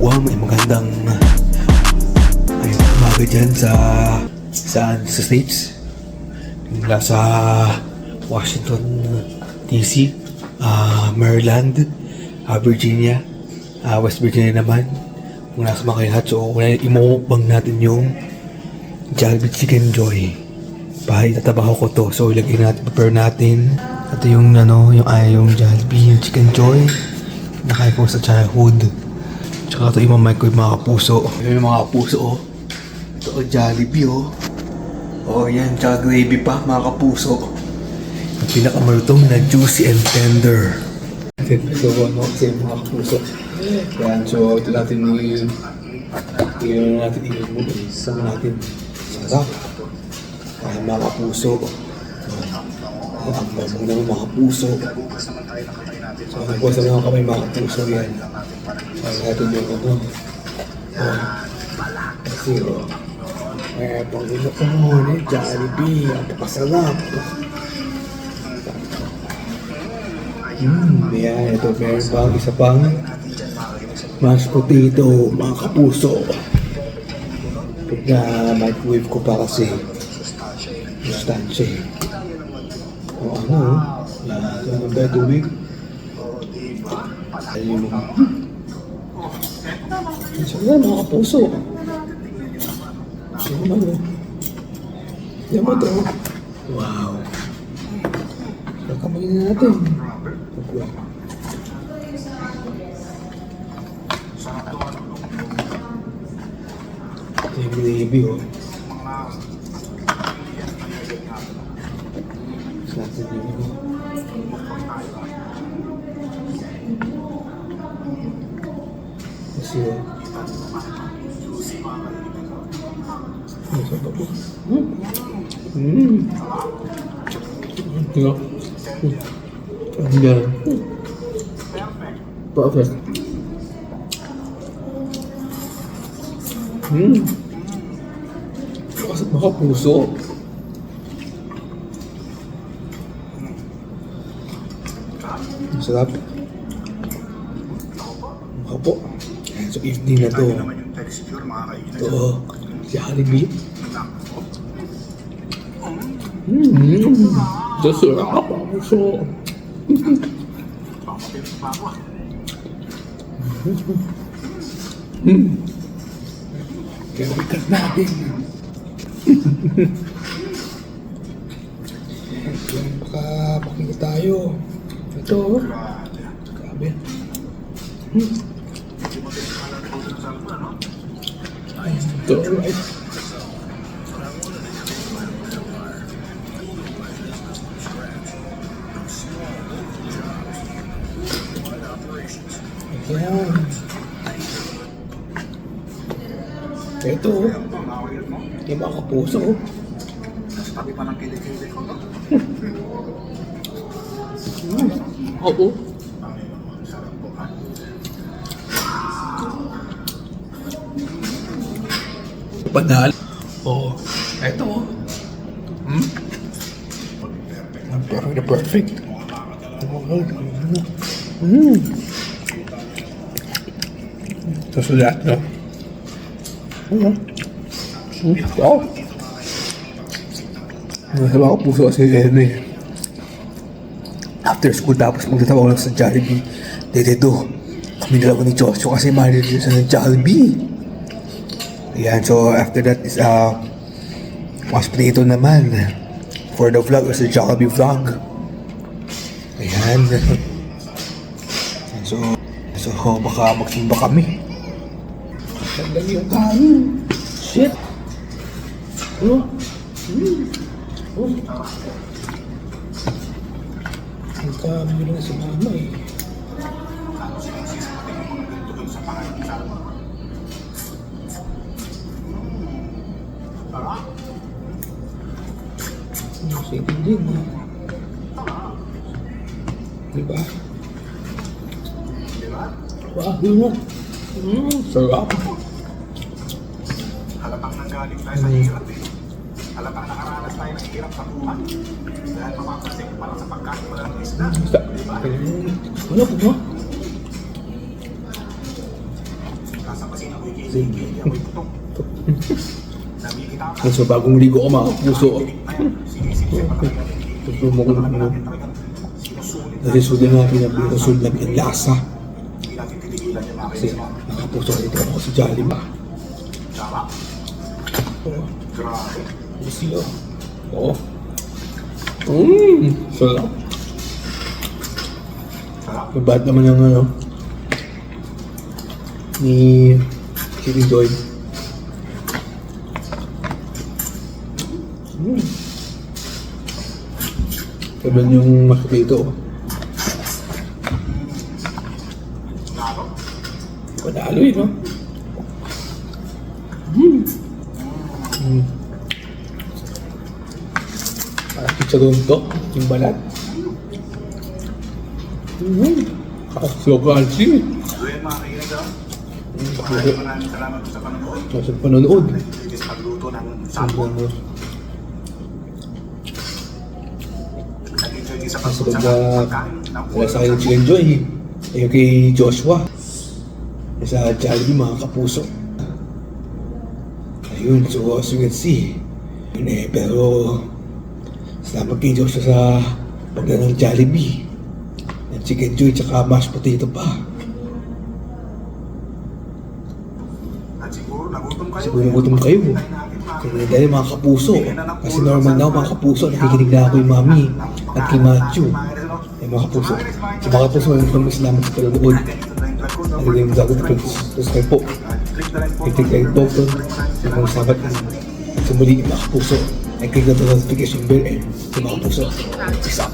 Guam ay magandang umaga dyan sa States. Mula sa Washington DC, Maryland, Virginia, West Virginia naman. Mula sa mga lahat. So, imumukbang natin yung Jollibee Chicken Joy. Tatabaho ko to. So, ilagay natin, prepare natin. Ito yung yung Jollibee, yung Chicken Joy. Nakain ko sa childhood. Tsaka ito yung mamay ko yung mga kapuso. Yung mga kapuso, oh. Ito, Jollibee, oh. Oh, yan. Tsaka gravy pa, mga kapuso. Yung pinakamalutong na juicy and tender. So, kasi yung mga kapuso. Yan, so ito natin isang natin sarap. Mga kapuso. Ang bago naman mga kapuso. So, nagpuasa naman kami mga kapuso yan. Kaya natin yung kasi Panginoon, Jollibee, ang pakasarap. Yan, ito meron pang isa pang mashed potato, mga kapuso. Pag na-microwave ko pa kasi sustansya. O yan, ba tubig? Ayun. So yan, mga kapuso. Yan mo ito. Wow. Kakamay na natin. Yung gravy, oh. Natin yun, oh. Kasi, oh. Nasa pa po. Tingnan. Ang yan. Perfect. Kasi mga puso. Masarap. Maka po. So evening na to. Ito. Jollibee. Masarap. Puso. Kaya ikat natin. Baka pakinggan tayo. Ito. Grabe. Ay, ito. Right. Ayan. Ito, yung mga kapuso. Tabi pa ng kilikili ko, no? Oo. Panal. Oo. Ito. Perfect. Susulat, no? Oh. Sa mga puso kasi after school tapos magtatawag lang sa Jollibee. Dito, kami dalawa ni Joshua kasi manager sa Jollibee. Ayan, so after that is mashed potato naman. For the vlog is the Jollibee vlog. Ayan. So baka magsimba kami. Sandali yung kain. Shit. Oh. Oh. Ang kami lang si mama eh. Sige din eh. Diba? Wah, yun. Sarap. Halatang nanggaling tayo sa hirap eh. Halatang nakaranas tayo ng hirap sa buhay. Dahil mapapansin ko parang sa pagkain mo lang ng isda. Diba? Ano po ba? Nasa Kasi, Amoy putok. Namimitaw na. so bagong ligo ko mga kapuso. Sinisip-sip pa talaga. Ito mo kung ano. Sinusulit. Nasusunod natin ang pinasusunod natin ang lasa. Hindi natin titigilan yung mga Kasi kaibigan. mga kapuso, dito ako sa Jollibee. Tama. Grabe. Easy oh. Oo. Sarap. Sarap. Mabait naman yung ano ni Chicken Joy. Sabi yung mashed potato. Lalo. Panalo yun, no? Chicharon to, yung balat. So crunchy. So yan mga kaibigan. Maraming salamat po sa panonood. Sa panonood. This is pagluto ng sampo. Nag-enjoy din sa Masarap pagluto na ng wala sa akin yung Chicken Joy. Ayun kay Joshua. Sa Jollibee mga kapuso. Ayun, so as you can see. Yun eh, pero salamat kay Joshua sa pagdala ng Jollibee. Ng Chicken Joy tsaka mashed potato pa. At siguro nagutom kayo. Siguro nagutom kayo. Kaya dahil mga kapuso. Kasi normal na ako mga kapuso. Nakikinig na ako yung mami at kay Matthew. Eh mga kapuso. Sa mga kapuso, maraming salamat sa panonood. Ano yung gagawin ko? Subscribe po. I-click like button. Sa mga sabat na sa muli yung mga kapuso. I-click na the notification bell and yung mga kapuso. Peace out.